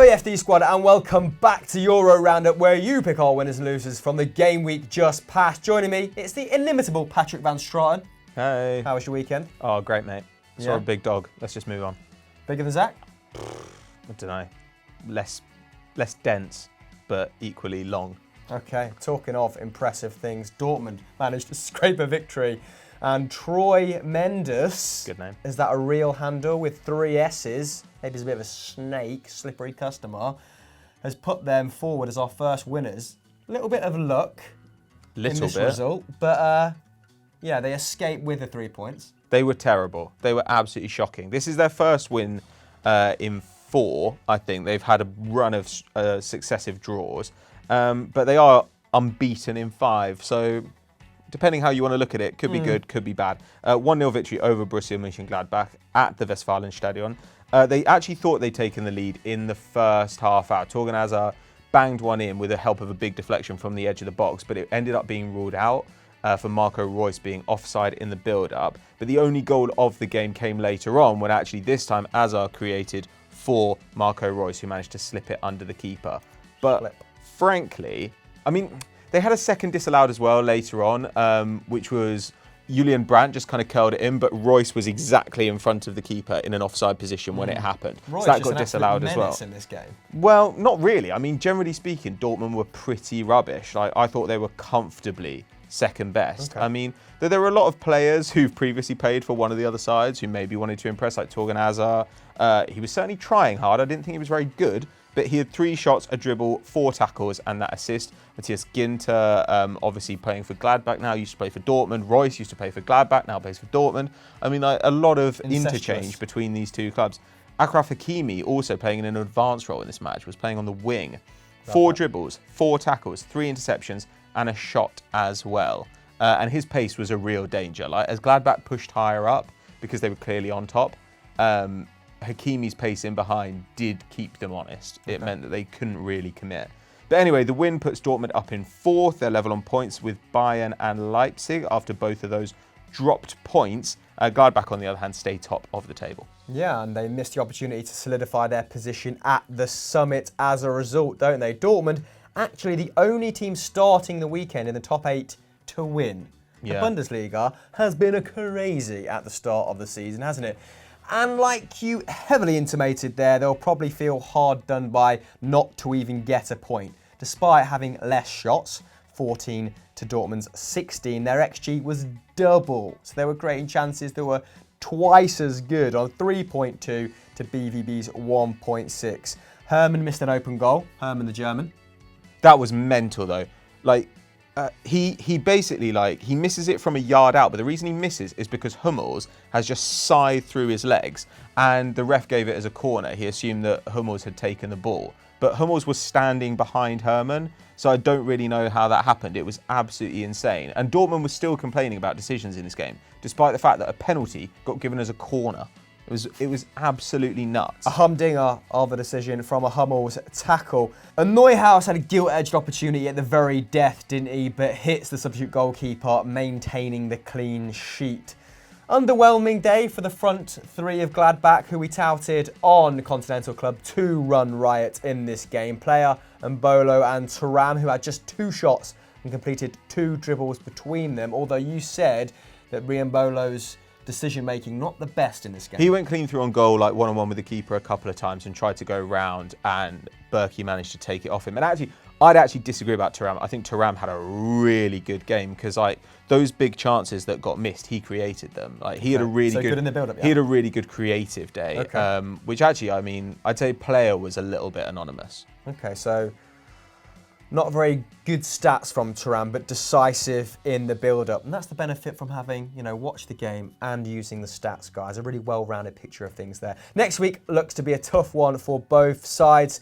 Hello EFD squad and welcome back to Euro Roundup, where you pick our winners and losers from the game week just past. Joining me, it's the inimitable Patrick Van Straten. Hey. How was your weekend? Oh, great, mate. Saw a big dog. Let's just move on. Bigger than Zach? I don't know. Less dense, but equally long. Okay, talking of impressive things, Dortmund managed to scrape a victory. And Troy Mendes, Good name. Is that a real handle with 3 S's? Maybe he's a bit of a snake, slippery customer. Has put them forward as our first winners. A little bit of luck in this result, but yeah, they escaped with the 3 points. They were terrible. They were absolutely shocking. This is their first win in 4, I think. They've had a run of successive draws, but they are unbeaten in 5, so depending how you want to look at it, could be good, could be bad. 1-0 victory over Borussia Mönchengladbach at the Westfalenstadion. They actually thought they'd taken the lead in the first half out. Torgan Hazard banged one in with the help of a big deflection from the edge of the box, but it ended up being ruled out for Marco Reus being offside in the build-up. But the only goal of the game came later on, when actually this time Hazard created for Marco Reus, who managed to slip it under the keeper. But frankly, I mean, they had a second disallowed as well later on, which was Julian Brandt just kind of curled it in, but Reus was exactly in front of the keeper in an offside position when it happened. Reus so that got disallowed as well. In this game. Well, not really. I mean, generally speaking, Dortmund were pretty rubbish. Like, I thought they were comfortably second best. Okay. I mean, there were a lot of players who've previously played for one of the other sides who maybe wanted to impress, like Torgan Hazard. He was certainly trying hard. I didn't think he was very good, but he had 3 shots, a dribble, 4 tackles, and that assist. Matthias Ginter, obviously playing for Gladbach now, used to play for Dortmund. Reus used to play for Gladbach, now plays for Dortmund. I mean, like, a lot of interchange between these two clubs. Achraf Hakimi, also playing in an advanced role in this match, was playing on the wing. 4 dribbles, 4 tackles, 3 interceptions, and a shot as well. And his pace was a real danger. Like, as Gladbach pushed higher up, because they were clearly on top, Hakimi's pace in behind did keep them honest. It meant that they couldn't really commit. But anyway, the win puts Dortmund up in 4th. They're level on points with Bayern and Leipzig after both of those dropped points. Gladbach, on the other hand, stay top of the table. Yeah, and they missed the opportunity to solidify their position at the summit as a result, don't they? Dortmund, actually the only team starting the weekend in the top 8 to win. The Bundesliga has been crazy at the start of the season, hasn't it? And like you heavily intimated there, they'll probably feel hard done by not to even get a point. Despite having less shots, 14 to Dortmund's 16, their XG was double. So they were creating chances that were twice as good, on 3.2 to BVB's 1.6. Hermann missed an open goal, Hermann the German. That was mental though. Like, he basically, like, he misses it from a yard out, but the reason he misses is because Hummels has just scythed through his legs, and the ref gave it as a corner. He assumed that Hummels had taken the ball, but Hummels was standing behind Hermann, so I don't really know how that happened. It was absolutely insane. And Dortmund was still complaining about decisions in this game, despite the fact that a penalty got given as a corner. It was absolutely nuts. A humdinger of a decision from a Hummels tackle. And Neuhaus had a gilt-edged opportunity at the very death, didn't he? But hits the substitute goalkeeper, maintaining the clean sheet. Underwhelming day for the front 3 of Gladbach, who we touted on Continental Club to run riot in this game. Player Mbolo and Thuram, who had just 2 shots and completed 2 dribbles between them. Although you said that Mbolo's decision-making not the best in this game. He went clean through on goal, like one-on-one with the keeper a couple of times, and tried to go round, and Berkey managed to take it off him. And actually, I'd actually disagree about Thuram. I think Thuram had a really good game, because like those big chances that got missed, he created them. Like, he had a really good in the build-up. Yeah. He had a really good creative day, which actually, I mean, I'd say player was a little bit anonymous. Okay, so not very good stats from Thuram, but decisive in the build-up. And that's the benefit from having, watched the game and using the stats, guys. A really well-rounded picture of things there. Next week looks to be a tough one for both sides.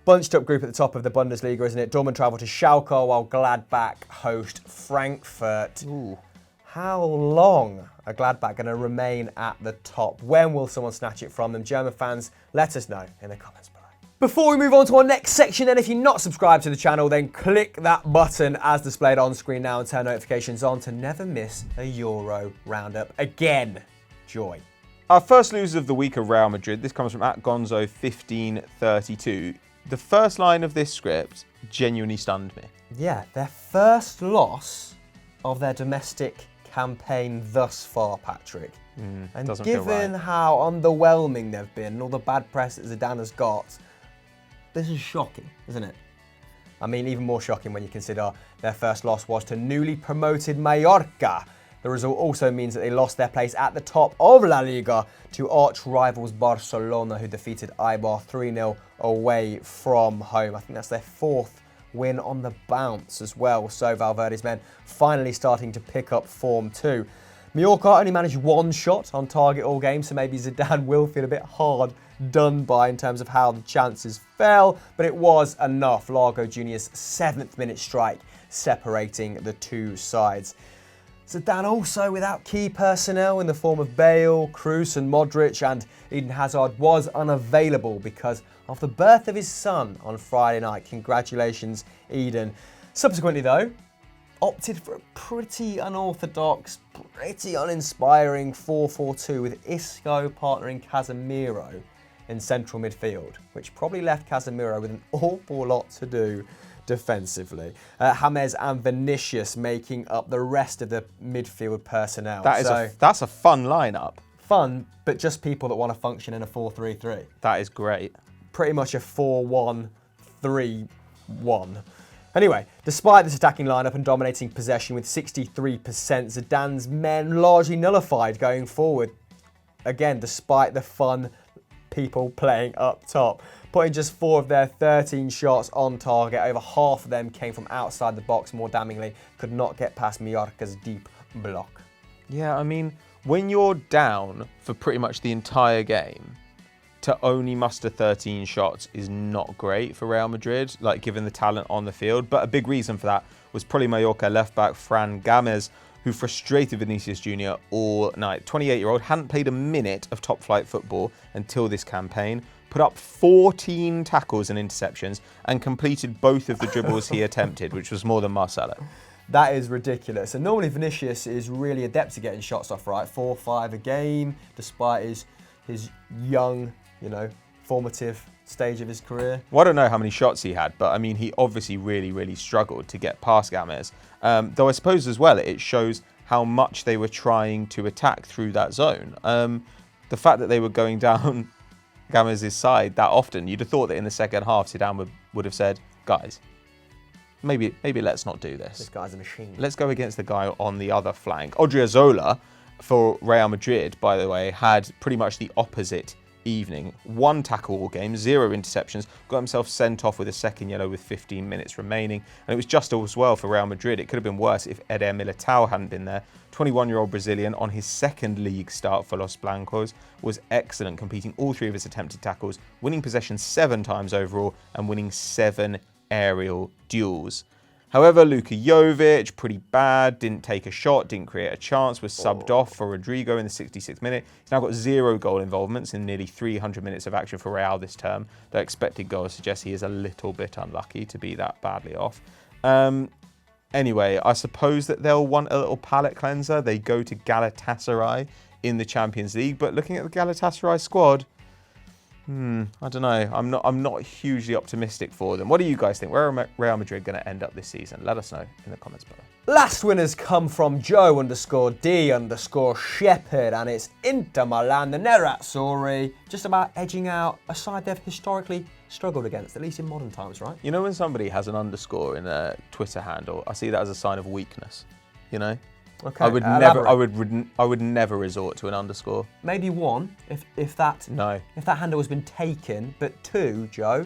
Bunched up group at the top of the Bundesliga, isn't it? Dortmund travel to Schalke while Gladbach host Frankfurt. Ooh. How long are Gladbach going to remain at the top? When will someone snatch it from them? German fans, let us know in the comments below. Before we move on to our next section, then, if you're not subscribed to the channel, then click that button as displayed on screen now and turn notifications on to never miss a Euro Roundup again. Joy. Our first losers of the week are Real Madrid. This comes from @Gonzo1532. The first line of this script genuinely stunned me. Yeah, their first loss of their domestic campaign thus far, Patrick. And doesn't feel given right. how underwhelming they've been and all the bad press that Zidane has got, this is shocking, isn't it? I mean, even more shocking when you consider their first loss was to newly promoted Mallorca. The result also means that they lost their place at the top of La Liga to arch rivals Barcelona, who defeated Eibar 3-0 away from home. I think that's their fourth win on the bounce as well. So Valverde's men finally starting to pick up form too. Mallorca only managed one shot on target all game, so maybe Zidane will feel a bit hard done by in terms of how the chances fell, but it was enough. Largo Junior's 7th minute strike separating the two sides. Zidane also without key personnel in the form of Bale, Kroos and Modric, and Eden Hazard was unavailable because of the birth of his son on Friday night. Congratulations, Eden. Subsequently though, opted for a pretty unorthodox, pretty uninspiring 4-4-2 with Isco partnering Casemiro in central midfield, which probably left Casemiro with an awful lot to do defensively. James and Vinicius making up the rest of the midfield personnel. That's a fun lineup. Fun, but just people that want to function in a 4-3-3. That is great. Pretty much a 4-1-3-1. Anyway, despite this attacking lineup and dominating possession with 63%, Zidane's men largely nullified going forward. Again, despite the fun people playing up top. Putting just 4 of their 13 shots on target, over half of them came from outside the box. More damningly, could not get past Mallorca's deep block. Yeah, I mean, when you're down for pretty much the entire game, to only muster 13 shots is not great for Real Madrid, like given the talent on the field. But a big reason for that was probably Mallorca left-back Fran Games, who frustrated Vinicius Jr. all night. 28-year-old hadn't played a minute of top-flight football until this campaign, put up 14 tackles and interceptions, and completed both of the dribbles he attempted, which was more than Marcelo. That is ridiculous. And normally Vinicius is really adept at getting shots off, right? 4-5 a game, despite his young, formative stage of his career. Well, I don't know how many shots he had, but I mean, he obviously really struggled to get past Games. Though I suppose as well, it shows how much they were trying to attack through that zone. The fact that they were going down Games' side that often, you'd have thought that in the second half, Zidane would have said, guys, maybe let's not do this. This guy's a machine. Let's go against the guy on the other flank. Odriozola for Real Madrid, by the way, had pretty much the opposite evening. 1 tackle all game, 0 interceptions, got himself sent off with a second yellow with 15 minutes remaining. And it was just as well for Real Madrid. It could have been worse if Eder Militao hadn't been there. 21-year-old Brazilian on his second league start for Los Blancos was excellent, completing all 3 of his attempted tackles, winning possession 7 times overall and winning 7 aerial duels. However, Luka Jovic, pretty bad, didn't take a shot, didn't create a chance, was subbed off for Rodrigo in the 66th minute. He's now got 0 goal involvements in nearly 300 minutes of action for Real this term. The expected goals suggest he is a little bit unlucky to be that badly off. Anyway, I suppose that they'll want a little palate cleanser. They go to Galatasaray in the Champions League, but looking at the Galatasaray squad, I don't know. I'm not hugely optimistic for them. What do you guys think? Where are Real Madrid going to end up this season? Let us know in the comments below. Last winners come from Joe_D_Shepherd, and it's Inter Milan, the Nerazzurri, just about edging out a side they've historically struggled against, at least in modern times, right? You know when somebody has an underscore in a Twitter handle, I see that as a sign of weakness, Okay. I would never resort to an underscore. Maybe 1 if that handle has been taken, but 2, Joe.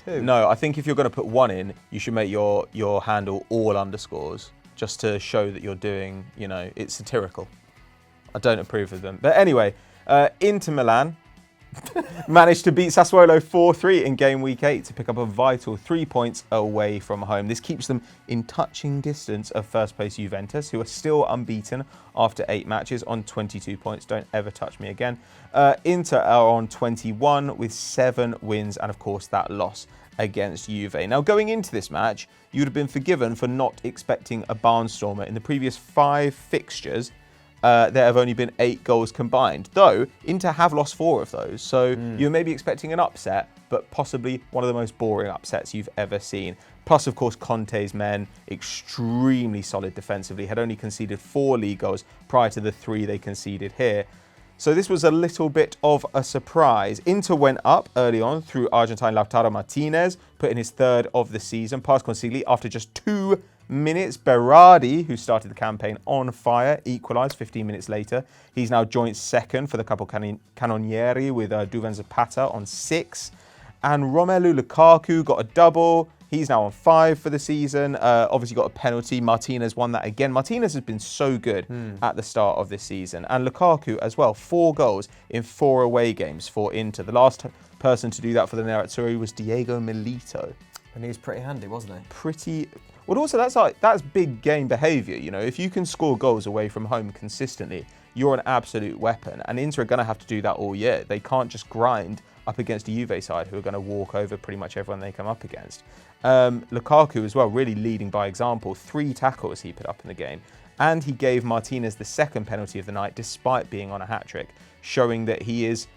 2. No, I think if you're going to put 1 in, you should make your handle all underscores, just to show that you're doing, it's satirical. I don't approve of them. But anyway, Inter Milan managed to beat Sassuolo 4-3 in game week 8 to pick up a vital 3 points away from home. This keeps them in touching distance of first place Juventus, who are still unbeaten after 8 matches on 22 points. Don't ever touch me again. Inter are on 21 with 7 wins and of course that loss against Juve. Now going into this match, you would have been forgiven for not expecting a barnstormer. In the previous 5 fixtures, there have only been 8 goals combined. Though, Inter have lost 4 of those. So you're maybe expecting an upset, but possibly one of the most boring upsets you've ever seen. Plus, of course, Conte's men, extremely solid defensively, had only conceded 4 league goals prior to the 3 they conceded here. So this was a little bit of a surprise. Inter went up early on through Argentine Lautaro Martinez, put in his 3rd of the season, past Consigli after just 2 minutes. Berardi, who started the campaign on fire, equalised 15 minutes later. He's now joint 2nd for the Capocannonieri with Duvan Zapata on 6. And Romelu Lukaku got a double. He's now on 5 for the season. Obviously got a penalty. Martinez won that again. Martinez has been so good at the start of this season. And Lukaku as well. 4 goals in 4 away games for Inter. The last person to do that for the Nerazzurri was Diego Milito. And he was pretty handy, wasn't he? Pretty... Well, also, that's big game behaviour. You know, if you can score goals away from home consistently, you're an absolute weapon. And Inter are going to have to do that all year. They can't just grind up against a Juve side who are going to walk over pretty much everyone they come up against. Lukaku as well, really leading by example. 3 tackles he put up in the game. And he gave Martinez the 2nd penalty of the night despite being on a hat-trick, showing that he is...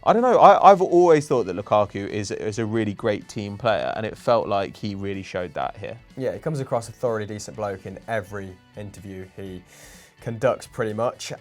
I don't know, I've always thought that Lukaku is a really great team player, and it felt like he really showed that here. Yeah, he comes across a thoroughly decent bloke in every interview he conducts pretty much.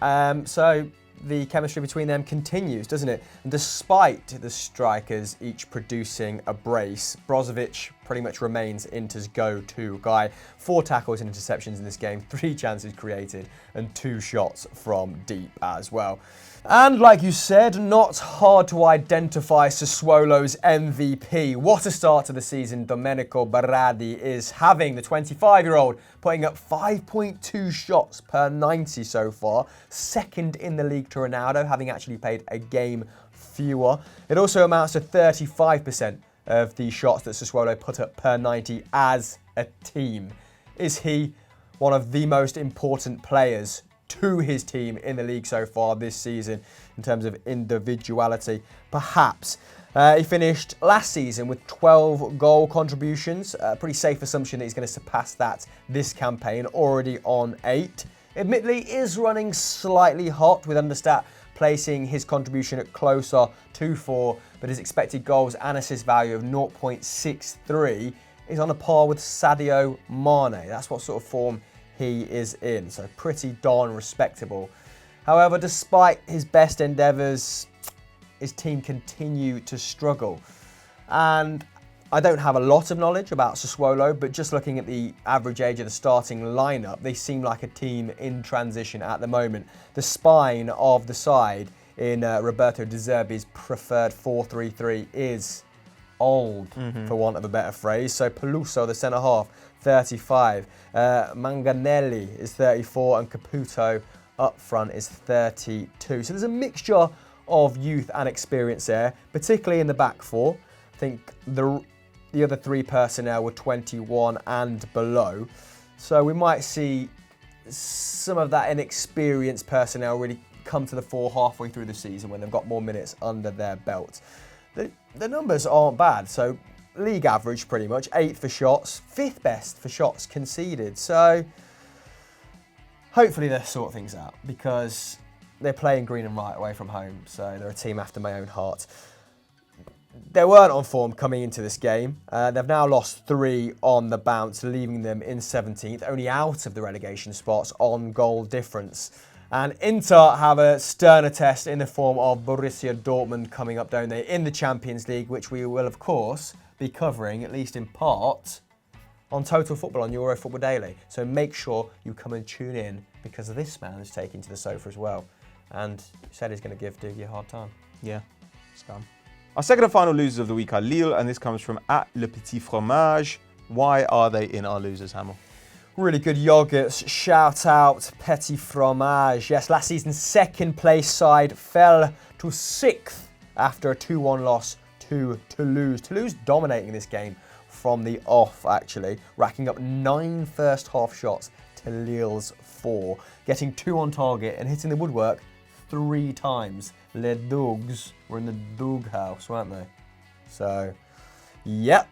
So the chemistry between them continues, doesn't it? And despite the strikers each producing a brace, Brozovic pretty much remains Inter's go-to guy. 4 tackles and interceptions in this game, 3 chances created, and 2 shots from deep as well. And like you said, not hard to identify Sassuolo's MVP. What a start to the season Domenico Berardi is having. The 25-year-old putting up 5.2 shots per 90 so far. 2nd in the league to Ronaldo, having actually played a game fewer. It also amounts to 35% of the shots that Sassuolo put up per 90 as a team. Is he one of the most important players to his team in the league so far this season in terms of individuality? Perhaps. He finished last season with 12 goal contributions. A pretty safe assumption that he's going to surpass that this campaign, already on 8. Admittedly, is running slightly hot, with Understat placing his contribution at closer to 4, but his expected goals and assist value of 0.63 is on a par with Sadio Mane. That's what sort of form he is in, so pretty darn respectable. However, despite his best endeavours, his team continue to struggle. And I don't have a lot of knowledge about Sassuolo, but just looking at the average age of the starting lineup, they seem like a team in transition at the moment. The spine of the side in Roberto De Zerbi's preferred 4-3-3 is old, for want of a better phrase. So Peluso, the centre-half, 35. Manganelli is 34, and Caputo up front is 32. So there's a mixture of youth and experience there, particularly in the back 4. I think the other 3 personnel were 21 and below. So we might see some of that inexperienced personnel really come to the fore halfway through the season when they've got more minutes under their belt. The numbers aren't bad. So league average pretty much, 8th for shots, 5th best for shots conceded. So hopefully they'll sort things out, because they're playing green and white away from home. So they're a team after my own heart. They weren't on form coming into this game. They've now lost 3 on the bounce, leaving them in 17th, only out of the relegation spots on goal difference. And Inter have a sterner test in the form of Borussia Dortmund coming up, don't they, in the Champions League, which we will, of course, be covering, at least in part, on Total Football, on Euro Football Daily. So make sure you come and tune in, because this man is taking to the sofa as well. And he said he's going to give Dougie a hard time. Yeah, scum. Our second and final losers of the week are Lille, and this comes from @LePetitFromage. Why are they in our losers, Hamill? Really good yogurts. Shout out Petit Fromage. Yes, last season's 2nd place side fell to 6th after a 2-1 loss to Toulouse. Toulouse dominating this game from the off, actually, racking up 9 first half shots to Lille's 4, getting 2 on target and hitting the woodwork 3 times. Les Dogs were in the dog house, weren't they? So, yep.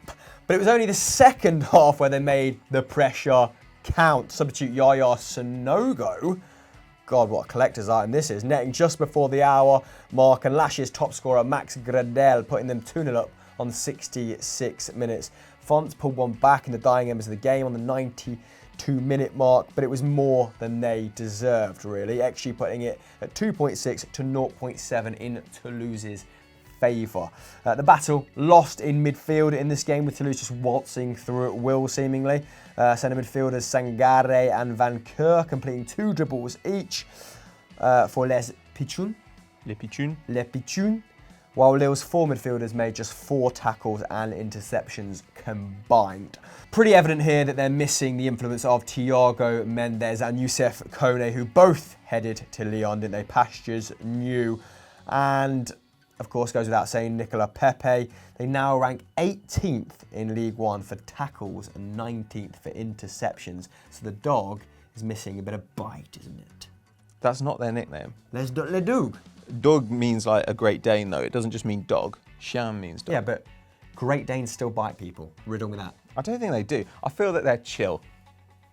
But it was only the second half where they made the pressure count. Substitute Yaya Sanogo God, what a collector's item this is. Netting just before the hour mark, and last year's top scorer, Max Gradel, putting them 2-0 up on 66 minutes. Fonts pulled one back in the dying embers of the game on the 92-minute mark, but it was more than they deserved, really. XG putting it at 2.6 to 0.7 in Toulouse's favour. The battle lost in midfield in this game, with Toulouse just waltzing through at will, seemingly. Centre midfielders Sangare and Van Keur completing 2 dribbles each for Les Pichun. While Lille's 4 midfielders made just 4 tackles and interceptions combined. Pretty evident here that they're missing the influence of Thiago Mendes and Youssef Kone, who both headed to Lyon, didn't they? Pastures new. And of course, goes without saying, Nicolas Pepe. They now rank 18th in League One for tackles and 19th for interceptions. So the dog is missing a bit of bite, isn't it? That's not their nickname. Le Doug. Dog means like a Great Dane, though. It doesn't just mean dog. Chien means dog. Yeah, but Great Danes still bite people. Riddle with that. I don't think they do. I feel that they're chill.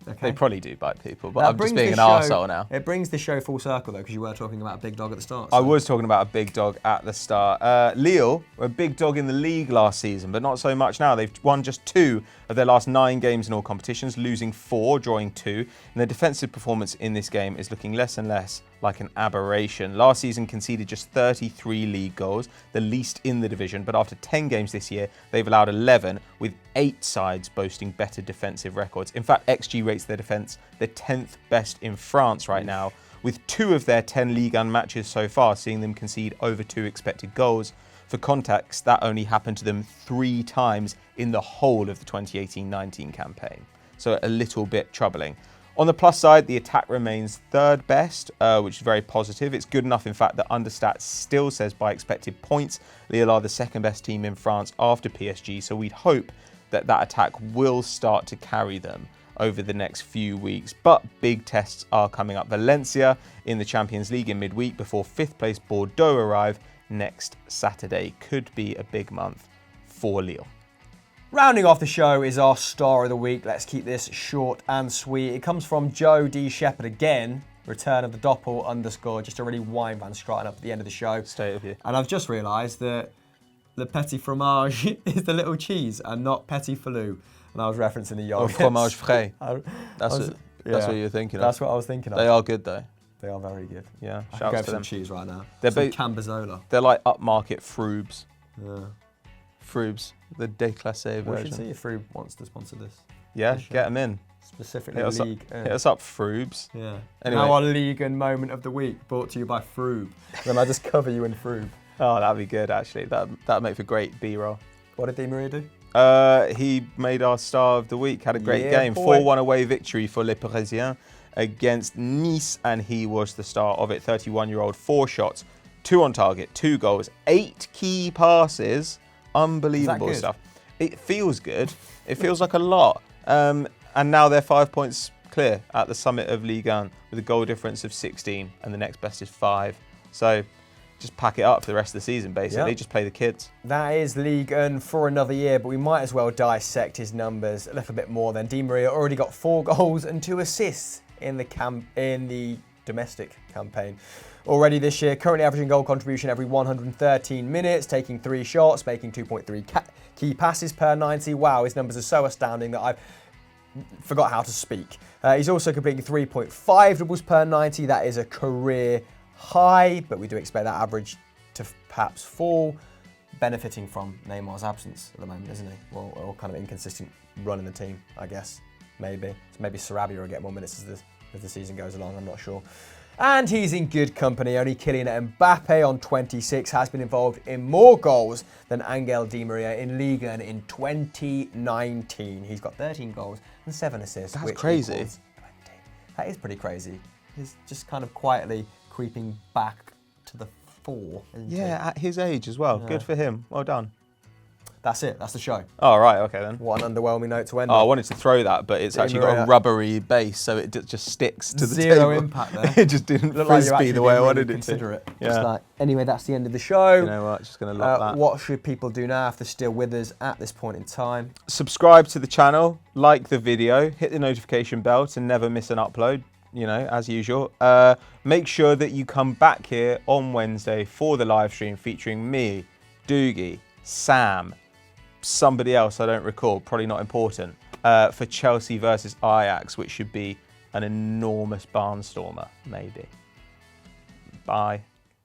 Okay. They probably do bite people, but That I'm just brings being the an show- arsehole now. It brings the show full circle, though, because you were talking about a big dog at the start. I so- was talking about a big dog at the start. Lille were a big dog in the league last season, but not so much now. They've won just 2 of their last 9 games in all competitions, losing 4, drawing 2. And their defensive performance in this game is looking less and less like an aberration. Last season conceded just 33 league goals, the least in the division, but after 10 games this year, they've allowed 11, with 8 sides boasting better defensive records. In fact, XG rates their defence the 10th best in France right now, with 2 of their 10 Ligue 1 matches so far seeing them concede over 2 expected goals. For context, that only happened to them 3 times in the whole of the 2018-19 campaign. So a little bit troubling. On the plus side, the attack remains 3rd best, which is very positive. It's good enough, in fact, that Understats still says by expected points, Lille are the 2nd best team in France after PSG. So we'd hope that that attack will start to carry them over the next few weeks. But big tests are coming up. Valencia in the Champions League in midweek before 5th place Bordeaux arrive next Saturday. Could be a big month for Lille. Rounding off the show is our star of the week. Let's keep this short and sweet. It comes from Joe D. Shepherd again. Return of the Doppel _ just a really wine van striding up at the end of the show. Stay with you. And I've just realised that le petit fromage is the little cheese and not petit filou. And I was referencing the Or yogurt. fromage frais. That's yeah, what you're thinking of. That's what I was thinking of. They are good though. They are very good. Yeah, I could shouts go to for some them. cheese right now. They're Some ba- Cambazola. They're like upmarket Froobs. Yeah. Froobs, the déclassé We should version. see if Frube wants to sponsor this. Yeah, This show. get them in. Specifically Hit us, up, League. hit us up, Froobs. Yeah. Anyway. Now our League and moment of the week, brought to you by Frube. Then I just cover you in Frube. Oh, that'd be good actually. That'd make for great B-roll. What did Di Maria do? He made our star of the week. Had a great Yeah, game. boy. 4-1 away victory for Les Parisiens against Nice, and he was the star of it. 31-year-old, 4 shots, 2 on target, 2 goals, 8 key passes. Unbelievable good? stuff. It feels good. It feels like a lot. And now they're 5 points clear at the summit of Ligue 1 with a goal difference of 16, and the next best is 5. So just pack it up for the rest of the season, basically. Yep. Just play the kids. That is League 1 for another year, but we might as well dissect his numbers a little bit more then. Di Maria already got 4 goals and 2 assists in the domestic campaign already this year. Currently averaging goal contribution every 113 minutes, taking 3 shots, making 2.3 key passes per 90. Wow, his numbers are so astounding that I've forgot how to speak. He's also completing 3.5 dribbles per 90. That is a career high, but we do expect that average to perhaps fall, benefiting from Neymar's absence at the moment, isn't he? Well, or kind of inconsistent run in the team, I guess. Maybe. So maybe Sarabia will get more minutes as the season goes along, I'm not sure. And he's in good company. Only Kylian Mbappe on 26 has been involved in more goals than Angel Di Maria in Ligue 1 in 2019. He's got 13 goals and 7 assists. That's which crazy. equals 20. That is pretty crazy. He's just kind of quietly creeping back to the fore, isn't he? Yeah, at his age as well. Yeah. Good for him. Well done. That's it. That's the show. Oh, right. Okay, then. What an underwhelming note to end Oh, I on. wanted to throw that, but it's Di actually got Maria. a rubbery base, so it just sticks to the Zero table. impact there. It just didn't Looked like you frisbee actually the way I didn't wanted really it to. consider it. Yeah. Just like, anyway, that's the end of the show. You know what? Just going to lock that. What should people do now if they're still with us at this point in time? Subscribe to the channel, like the video, hit the notification bell to never miss an upload. as usual. Make sure that you come back here on Wednesday for the live stream featuring me, Doogie, Sam, somebody else I don't recall, probably not important, for Chelsea versus Ajax, which should be an enormous barnstormer, maybe. Bye.